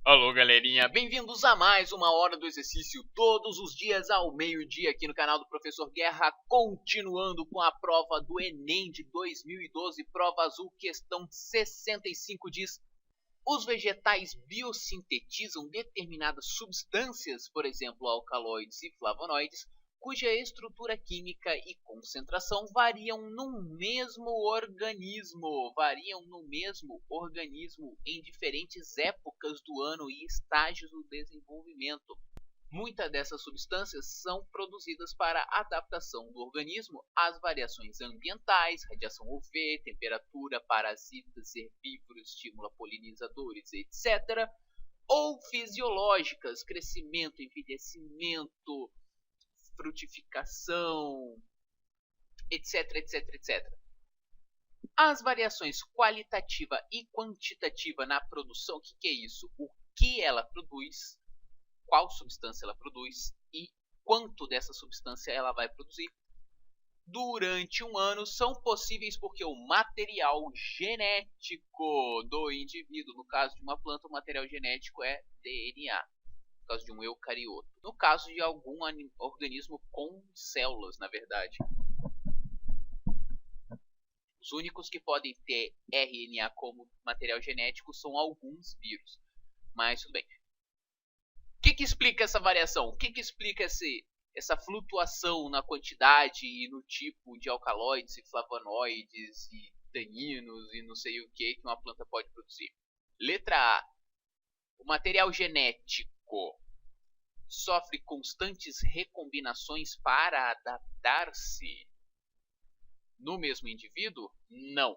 Alô, galerinha, bem-vindos a mais uma hora do exercício, todos os dias ao meio-dia aqui no canal do Professor Guerra, continuando com a prova do Enem de 2012, prova azul, questão 65 diz: os vegetais biosintetizam determinadas substâncias, por exemplo, alcaloides e flavonoides, cuja estrutura química e concentração variam no mesmo organismo em diferentes épocas do ano e estágios do desenvolvimento. Muitas dessas substâncias são produzidas para adaptação do organismo às variações ambientais, radiação UV, temperatura, parasitas, herbívoros, estímulo a polinizadores, etc., ou fisiológicas, crescimento, envelhecimento, frutificação, etc, etc, etc. As variações qualitativa e quantitativa na produção, o que é isso? O que ela produz, qual substância ela produz e quanto dessa substância ela vai produzir durante um ano são possíveis porque o material genético do indivíduo, no caso de uma planta, o material genético é DNA, no caso de um eucarioto, no caso de algum organismo com células, na verdade. Os únicos que podem ter RNA como material genético são alguns vírus, mas tudo bem. O que explica essa variação? O que explica essa flutuação na quantidade e no tipo de alcaloides e flavonoides e taninos e não sei o que uma planta pode produzir? Letra A. O material genético sofre constantes recombinações para adaptar-se no mesmo indivíduo? Não.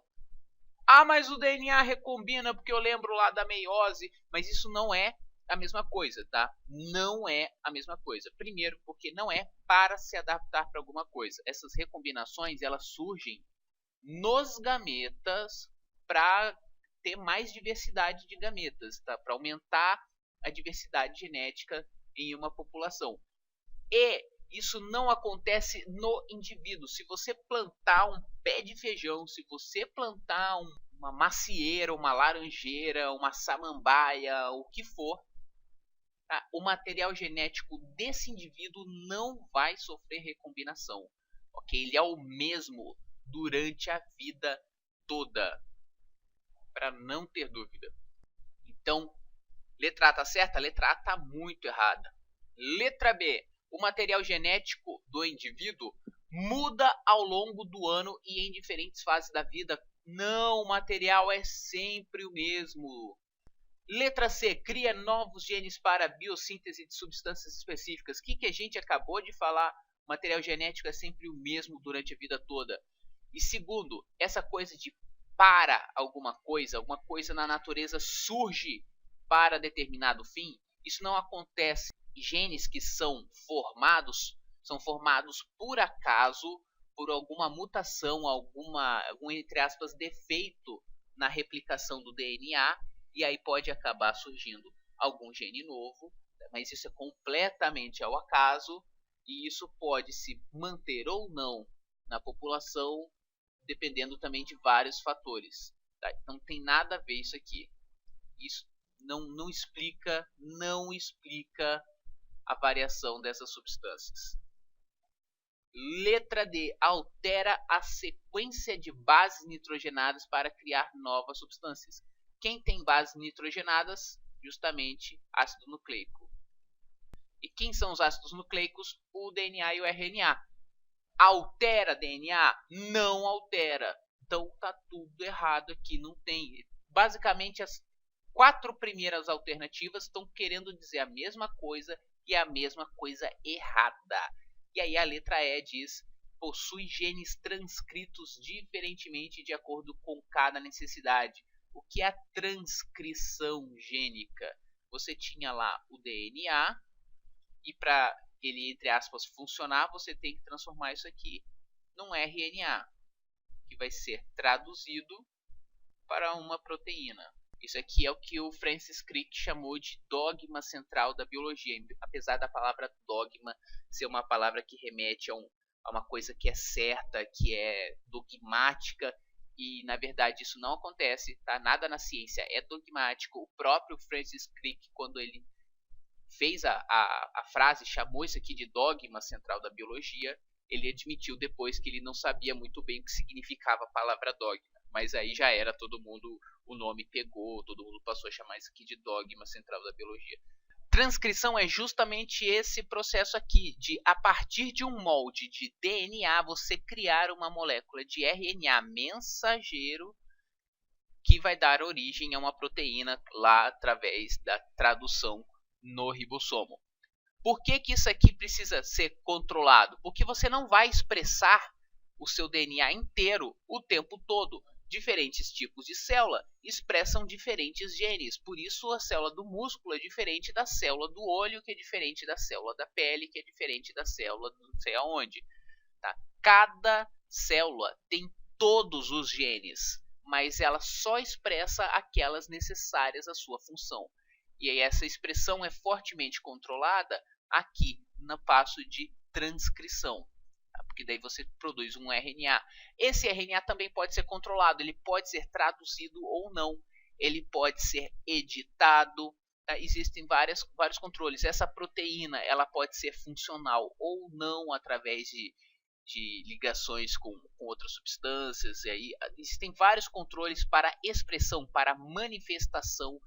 Ah, mas o DNA recombina porque eu lembro lá da meiose, mas isso não é a mesma coisa, tá? Não é a mesma coisa. Primeiro, porque não é para se adaptar para alguma coisa. Essas recombinações, elas surgem nos gametas para ter mais diversidade de gametas, tá? Para aumentar a diversidade genética em uma população. E isso não acontece no indivíduo. Se você plantar um pé de feijão, se você plantar uma macieira, uma laranjeira, uma samambaia, o que for, tá? O material genético desse indivíduo não vai sofrer recombinação. Ok? Ele é o mesmo durante a vida toda, para não ter dúvida. Então, letra A tá certa? Letra A tá muito errada. Letra B. O material genético do indivíduo muda ao longo do ano e em diferentes fases da vida. Não, o material é sempre o mesmo. Letra C. Cria novos genes para a biossíntese de substâncias específicas. O que a gente acabou de falar? O material genético é sempre o mesmo durante a vida toda. E segundo, essa coisa de para alguma coisa na natureza surge para determinado fim, isso não acontece. Genes que são formados por acaso, por alguma mutação, algum, entre aspas, defeito na replicação do DNA, e aí pode acabar surgindo algum gene novo, mas isso é completamente ao acaso, e isso pode se manter ou não na população, dependendo também de vários fatores. Tá? Então não tem nada a ver isso aqui. Isso não explica a variação dessas substâncias. Letra D. Altera a sequência de bases nitrogenadas para criar novas substâncias. Quem tem bases nitrogenadas? Justamente ácido nucleico. E quem são os ácidos nucleicos? O DNA e o RNA. Altera DNA? Não altera. Então tá tudo errado aqui, não tem. Basicamente as 4 primeiras alternativas estão querendo dizer a mesma coisa e a mesma coisa errada. E aí a letra E diz: possui genes transcritos diferentemente de acordo com cada necessidade. O que é a transcrição gênica? Você tinha lá o DNA e para ele, entre aspas, funcionar, você tem que transformar isso aqui num RNA, que vai ser traduzido para uma proteína. Isso aqui é o que o Francis Crick chamou de dogma central da biologia, apesar da palavra dogma ser uma palavra que remete a uma coisa que é certa, que é dogmática, E na verdade isso não acontece, tá? Nada na ciência é dogmático. O próprio Francis Crick, quando ele fez a frase, chamou isso aqui de dogma central da biologia, ele admitiu depois que ele não sabia muito bem o que significava a palavra dogma. Mas aí já era, todo mundo, o nome pegou, todo mundo passou a chamar isso aqui de dogma central da biologia. Transcrição é justamente esse processo aqui, de a partir de um molde de DNA, você criar uma molécula de RNA mensageiro que vai dar origem a uma proteína lá através da tradução no ribossomo. Por que isso aqui precisa ser controlado? Porque você não vai expressar o seu DNA inteiro o tempo todo. Diferentes tipos de célula expressam diferentes genes. Por isso a célula do músculo é diferente da célula do olho, que é diferente da célula da pele, que é diferente da célula não sei aonde. Tá? Cada célula tem todos os genes, mas ela só expressa aquelas necessárias à sua função. E aí essa expressão é fortemente controlada aqui no passo de transcrição, porque daí você produz um RNA. Esse RNA também pode ser controlado, ele pode ser traduzido ou não, ele pode ser editado, tá? Existem vários controles. Essa proteína ela pode ser funcional ou não através de ligações com outras substâncias. E aí existem vários controles para expressão, para manifestação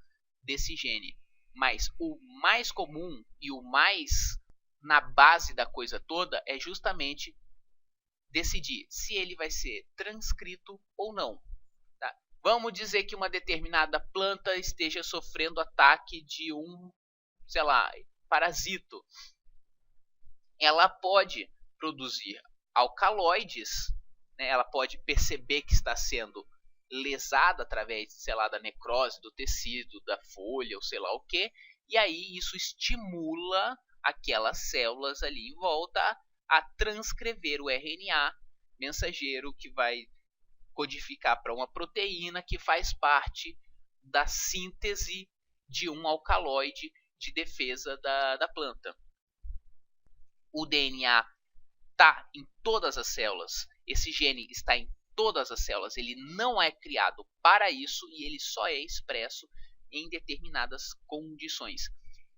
desse gene. Mas o mais comum e o mais na base da coisa toda é justamente decidir se ele vai ser transcrito ou não. Tá? Vamos dizer que uma determinada planta esteja sofrendo ataque de um, sei lá, parasito. Ela pode produzir alcaloides, né? Ela pode perceber que está sendo lesada através, sei lá, da necrose do tecido, da folha, ou sei lá o que, e aí isso estimula aquelas células ali em volta a transcrever o RNA mensageiro que vai codificar para uma proteína que faz parte da síntese de um alcaloide de defesa da planta. O DNA está em todas as células, esse gene está em todas as células, ele não é criado para isso e ele só é expresso em determinadas condições.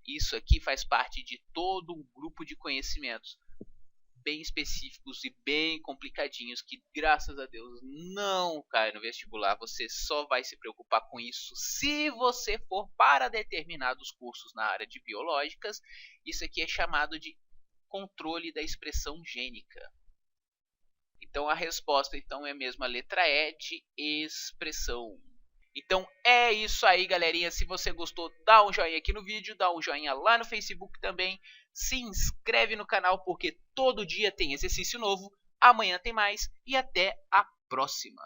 Isso aqui faz parte de todo um grupo de conhecimentos bem específicos e bem complicadinhos que, graças a Deus, não cai no vestibular. Você só vai se preocupar com isso se você for para determinados cursos na área de biológicas. Isso aqui é chamado de controle da expressão gênica. Então a resposta então é mesmo a letra E de expressão. Então é isso aí, galerinha. Se você gostou, dá um joinha aqui no vídeo, dá um joinha lá no Facebook também. Se inscreve no canal porque todo dia tem exercício novo. Amanhã tem mais e até a próxima.